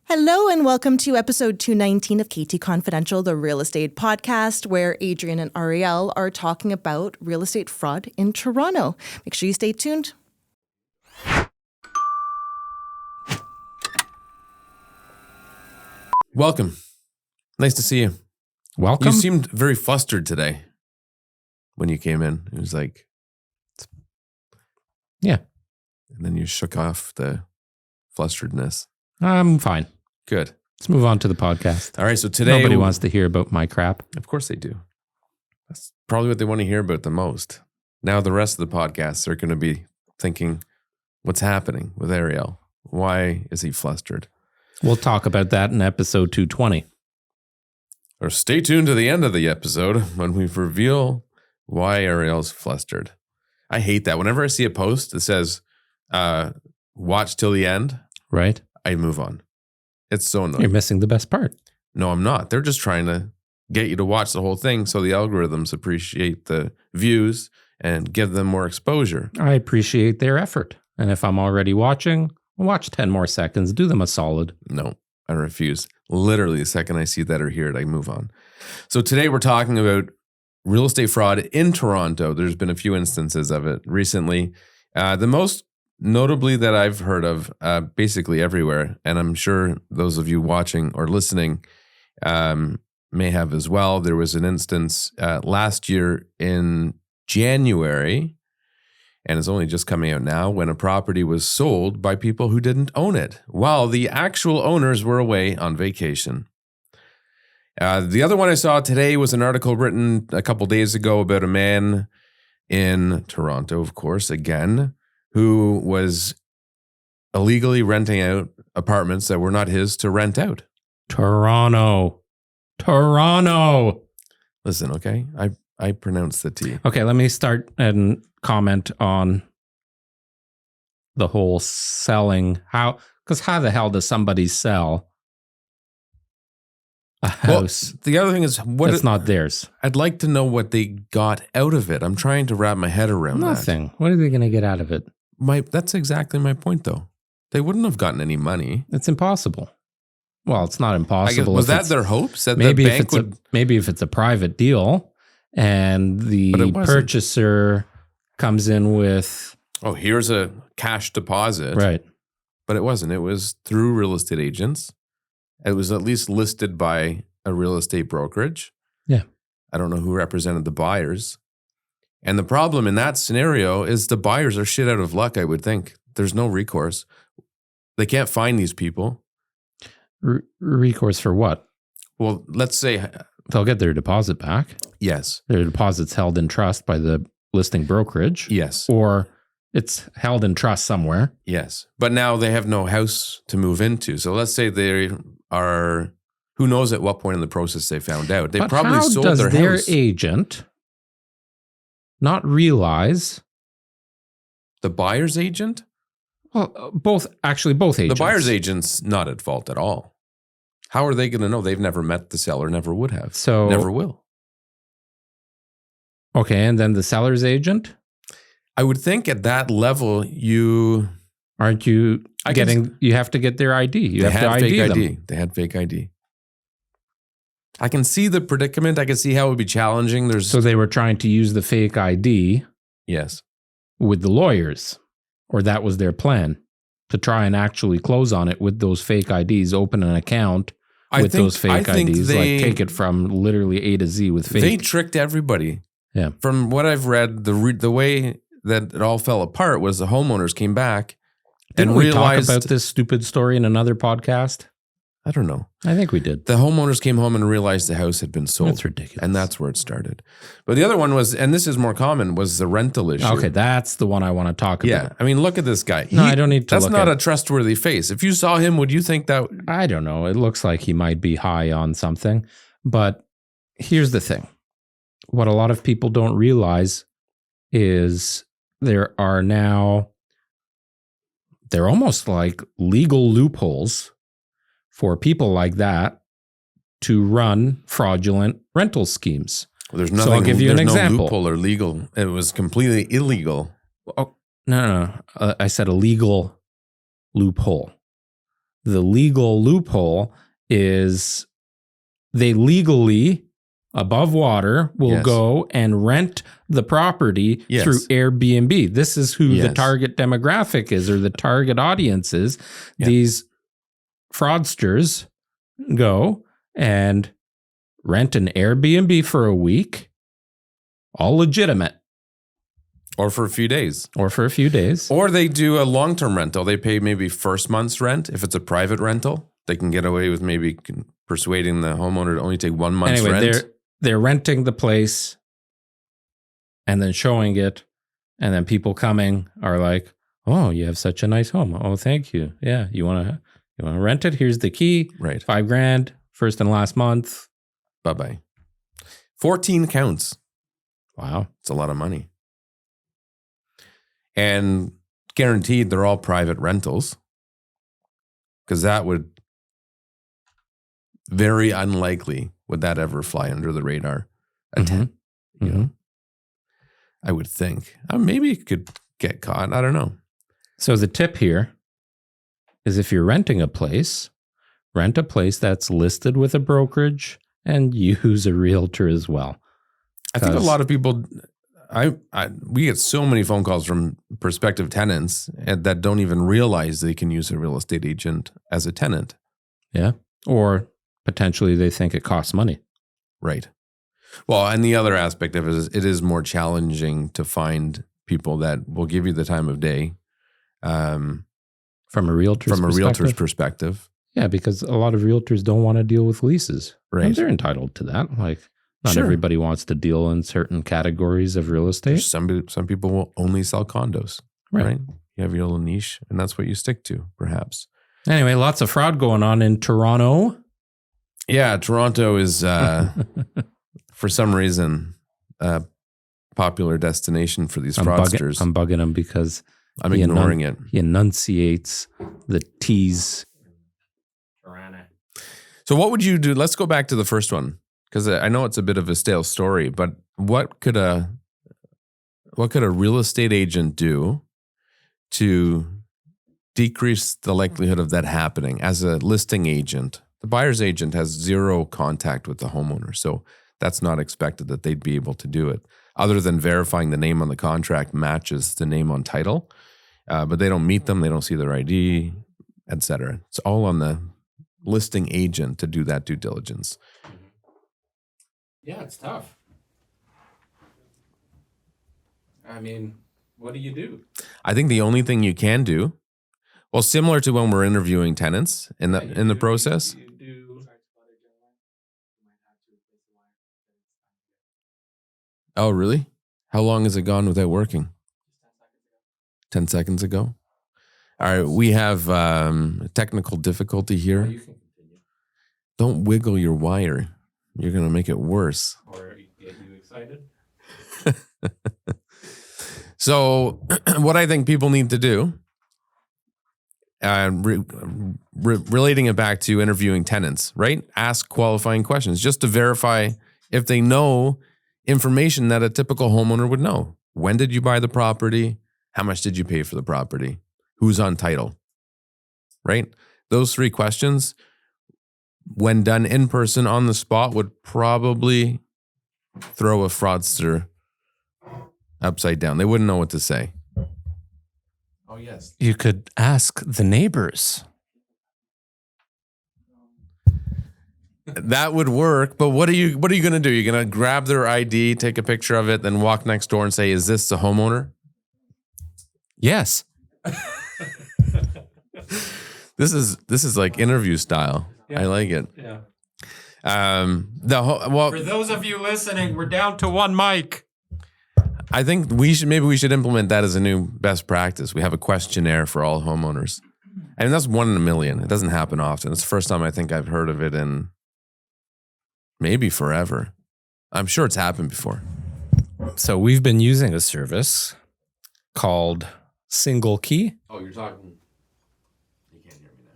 Hello and welcome to episode 219 of KT Confidential, the real estate podcast, where Adrian and Ariel are talking about real estate fraud in Toronto. Make sure you stay tuned. Welcome. Nice to see you. Welcome. You seemed very flustered today when you came in. It was like... Yeah. And then you shook off the flusteredness. I'm fine. Good. Let's move on to the podcast. All right, so today... Nobody wants to hear about my crap. Of course they do. That's probably what they want to hear about the most. Now the rest of the podcasts are going to be thinking, what's happening with Ariel? Why is he flustered? We'll talk about that in episode 220. Or stay tuned to the end of the episode when we reveal why Ariel's flustered. I hate that. Whenever I see a post that says, watch till the end, right? I move on. It's so annoying. You're missing the best part. No, I'm not. They're just trying to get you to watch the whole thing so the algorithms appreciate the views and give them more exposure. I appreciate their effort. And if I'm already watching, watch 10 more seconds. Do them a solid. No, I refuse. Literally, the second I see that or hear it, I move on. So today we're talking about real estate fraud in Toronto. There's been a few instances of it recently. The most notably that I've heard of basically everywhere, and I'm sure those of you watching or listening may have as well. There was an instance last year in January, and it's only just coming out now, when a property was sold by people who didn't own it while the actual owners were away on vacation. The other one I saw today was an article written a couple days ago about a man in Toronto, of course, again, who was illegally renting out apartments that were not his to rent out. Toronto. Listen, okay? I pronounce the T. Okay, let me start and comment on the whole selling. Because how the hell does somebody sell a house? Well, the other thing is, that's not theirs? I'd like to know what they got out of it. I'm trying to wrap my head around Nothing. What are they going to get out of it? That's exactly my point, though. They wouldn't have gotten any money. It's impossible. Well, it's not impossible. Was that their hopes? That maybe the bank maybe if it's a private deal and the purchaser comes in with... Oh, here's a cash deposit. Right. But it wasn't. It was through real estate agents. It was at least listed by a real estate brokerage. Yeah. I don't know who represented the buyers. And the problem in that scenario is the buyers are shit out of luck, I would think. There's no recourse. They can't find these people. Recourse for what? Well, let's say... They'll get their deposit back. Yes. Their deposit's held in trust by the listing brokerage. Yes. Or it's held in trust somewhere. Yes. But now they have no house to move into. So let's say they are... Who knows at what point in the process they found out. They probably sold their house. How does their agent not realize... The buyer's agent? Well, both agents. The buyer's agent's not at fault at all. How are they going to know? They've never met the seller, never would have. So never will. Okay, and then the seller's agent? I would think at that level, you have to get their ID. You have to ID them. They had fake ID. I can see the predicament. I can see how it would be challenging. So they were trying to use the fake ID. Yes. With the lawyers, or that was their plan, to try and actually close on it with those fake IDs, open an account with those fake IDs, like take it from literally A to Z with fake. They tricked everybody. Yeah. From what I've read, the way that it all fell apart was the homeowners came back and realized... Talk about this stupid story in another podcast? I don't know. I think we did. The homeowners came home and realized the house had been sold. That's ridiculous. And that's where it started. But the other one was, and this is more common, was the rental issue. Okay, that's the one I want to talk about. Yeah, I mean, look at this guy. No, I don't need to That's not a trustworthy face. If you saw him, would you think that... I don't know. It looks like he might be high on something. But here's the thing. What a lot of people don't realize is there are now... They're almost like legal loopholes for people like that to run fraudulent rental schemes. Well, there's nothing. So I'll give you an example. No loophole or legal. It was completely illegal. Oh, no. I said a legal loophole. the legal loophole is they legally, above water, will go and rent the property through Airbnb. This is who the target demographic is, or the target audience is. These fraudsters go and rent an Airbnb for a week, all legitimate. Or for a few days. Or they do a long-term rental. They pay maybe first month's rent. If it's a private rental, they can get away with maybe persuading the homeowner to only take 1 month's rent. They're renting the place and then showing it. And then people coming are like, oh, you have such a nice home. Oh, thank you. Yeah. You want to rent it? Here's the key. Right. $5,000, first and last month. Bye-bye. 14 counts. Wow. It's a lot of money. And guaranteed they're all private rentals, because that would very unlikely would that ever fly under the radar. You know, I would think maybe it could get caught. I don't know. So the tip here is, if you're renting a place, rent a place that's listed with a brokerage and use a realtor as well. I think a lot of people. We get so many phone calls from prospective tenants that don't even realize they can use a real estate agent as a tenant. Yeah. Or potentially they think it costs money. Right. Well, and the other aspect of it is it is more challenging to find people that will give you the time of day. From a realtor's perspective. Yeah, because a lot of realtors don't want to deal with leases. Right. And they're entitled to that. Like, not everybody wants to deal in certain categories of real estate. Some people will only sell condos, right? You have your little niche, and that's what you stick to, perhaps. Anyway, lots of fraud going on in Toronto. Yeah, Toronto is, for some reason, a popular destination for these fraudsters. I'm bugging him because I'm ignoring it. He enunciates the T's. So what would you do? Let's go back to the first one, because I know it's a bit of a stale story, but what could a real estate agent do to decrease the likelihood of that happening? As a listing agent, the buyer's agent has zero contact with the homeowner, so that's not expected that they'd be able to do it, other than verifying the name on the contract matches the name on title, but they don't meet them, they don't see their ID, etc. It's all on the listing agent to do that due diligence. Yeah, it's tough. I mean, what do you do? I think the only thing you can do, well, similar to when we're interviewing tenants in the process. Oh, really? How long has it gone without working? 10 seconds ago. All right, we have technical difficulty here. Don't wiggle your wire. You're going to make it worse. Or get you excited. So what I think people need to do, relating it back to interviewing tenants, right? Ask qualifying questions just to verify if they know information that a typical homeowner would know. When did you buy the property? How much did you pay for the property? Who's on title? Right? Those 3 questions, when done in person on the spot, would probably throw a fraudster upside down. They wouldn't know what to say. Oh, yes. You could ask the neighbors. That would work, but what are you going to do? You're going to grab their ID, take a picture of it, then walk next door and say, "Is this the homeowner?" Yes. This is like interview style. Yeah. I like it. Yeah. For those of you listening, we're down to 1 mic. I think we should implement that as a new best practice. We have a questionnaire for all homeowners. I mean, that's 1 in a million. It doesn't happen often. It's the first time I think I've heard of it in maybe forever. I'm sure it's happened before. So we've been using a service called SingleKey. Oh, you're talking. You can't hear me now.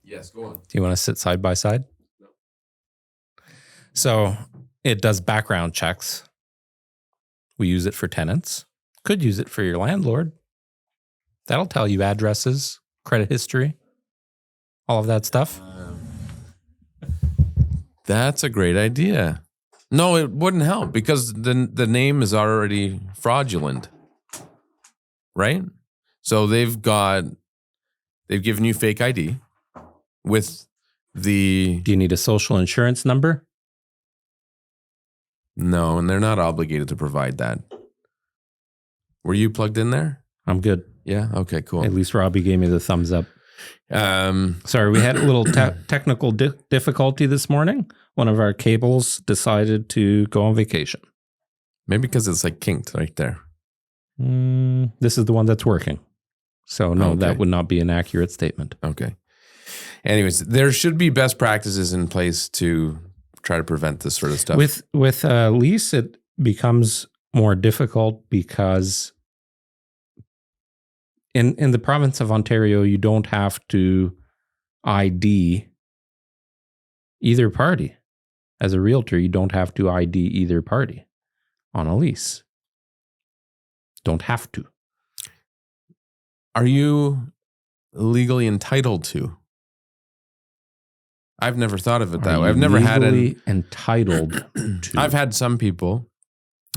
Yes, go on. Do you want to sit side by side? No. So it does background checks. We use it for tenants. Could use it for your landlord. That'll tell you addresses, credit history. all of that stuff? That's a great idea. No, it wouldn't help because the name is already fraudulent, right? So they've given you fake ID with the... Do you need a social insurance number? No, and they're not obligated to provide that. Were you plugged in there? I'm good. Yeah? Okay, cool. At least Robbie gave me the thumbs up. Sorry, we had a little technical difficulty this morning. One of our cables decided to go on vacation. Maybe because it's like kinked right there. This is the one that's working. So no, Okay. that would not be an accurate statement. Okay. Anyways, there should be best practices in place to try to prevent this sort of stuff. With a lease, it becomes more difficult because in the province of Ontario, you don't have to ID either party. As a realtor, you don't have to ID either party on a lease. Don't have to. Are you legally entitled to? I've never thought of it that way. I've never had entitled to. I've had some people,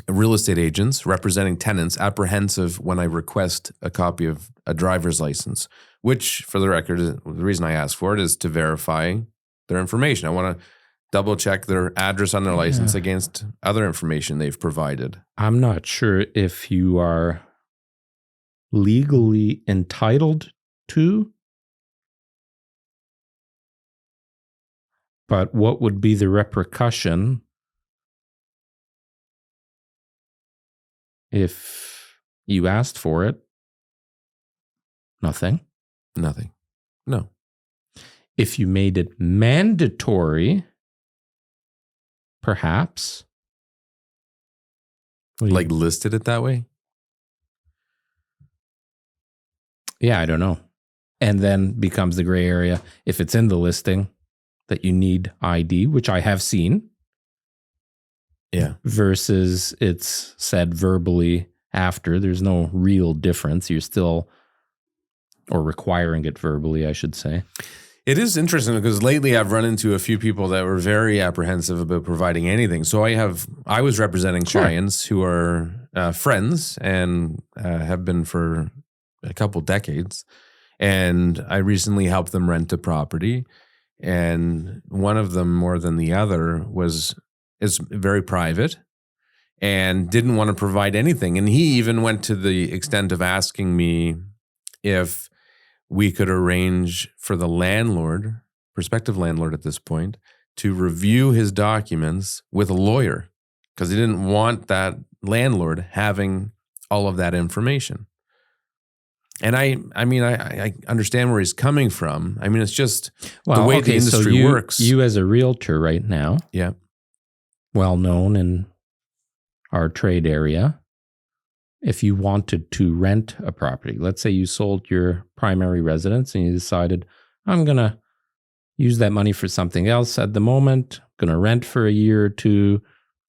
real estate agents representing tenants, apprehensive when I request a copy of a driver's license, which, for the record, the reason I ask for it is to verify their information. I want to double check their address on their license against other information they've provided. I'm not sure if you are legally entitled to, but what would be the repercussion if you asked for it? Nothing. Nothing. No. If you made it mandatory, perhaps. Like listed it that way? Yeah, I don't know. And then becomes the gray area if it's in the listing that you need ID, which I have seen. Yeah. Versus it's said verbally after. There's no real difference. You're still, or requiring it verbally, I should say. It is interesting because lately I've run into a few people that were very apprehensive about providing anything. So I was representing clients who are friends and have been for a couple decades. And I recently helped them rent a property. And one of them, more than the other, is very private and didn't want to provide anything. And he even went to the extent of asking me if we could arrange for the landlord, prospective landlord at this point, to review his documents with a lawyer because he didn't want that landlord having all of that information. And I understand where he's coming from. I mean, it's just the way the industry works. You as a realtor right now, yeah, well known in our trade area, if you wanted to rent a property, let's say you sold your primary residence and you decided, I'm going to use that money for something else at the moment, going to rent for a year or two,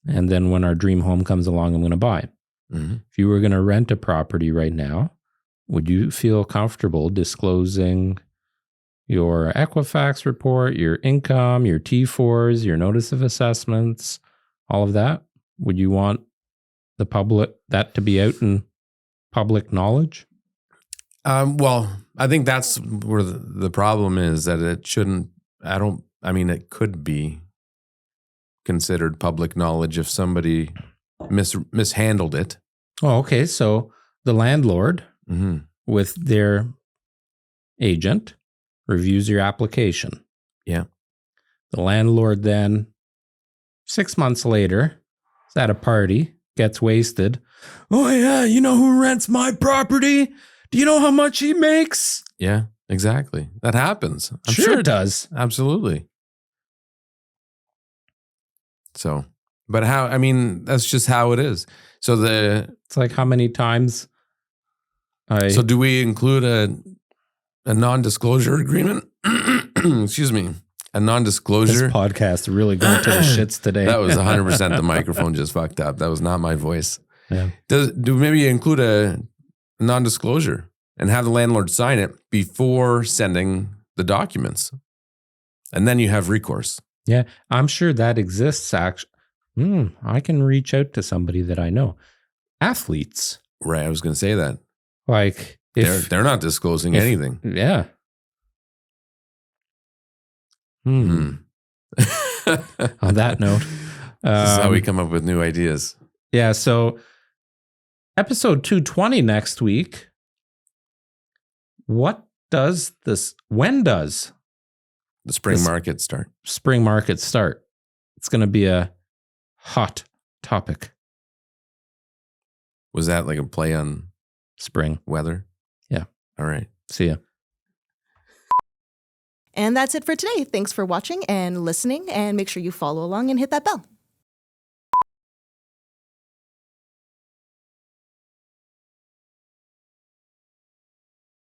and then when our dream home comes along, I'm going to buy. Mm-hmm. If you were going to rent a property right now, would you feel comfortable disclosing your Equifax report, your income, your T4s, your notice of assessments, all of that? Would you want the public, that to be out in public knowledge? Well, I think that's where the problem is, that it shouldn't, it could be considered public knowledge if somebody mishandled it. Oh, okay. So the landlord with their agent reviews your application. Yeah. The landlord then 6 months later is at a party, gets wasted. Oh yeah, you know who rents my property? Do you know how much he makes? Yeah, exactly. That happens. I'm sure it does. Absolutely. So, but that's just how it is. So it's like how many times So do we include a non-disclosure agreement? Excuse me. A non-disclosure. This podcast really going to the shits today. That was 100% the microphone just fucked up. That was not my voice. Yeah. Do maybe include a non-disclosure and have the landlord sign it before sending the documents. And then you have recourse. Yeah, I'm sure that exists. Actually, I can reach out to somebody that I know. Athletes, Right. I was going to say that. like if They're not disclosing anything. yeah. On that note, This is how we come up with new ideas. yeah. So, episode 220 next week. When does The spring This- market start. spring market start? It's going to be a hot topic. Was that like a play on Spring. weather? Yeah. All right. See ya. And that's it for today. Thanks for watching and listening, and make sure you follow along and hit that bell.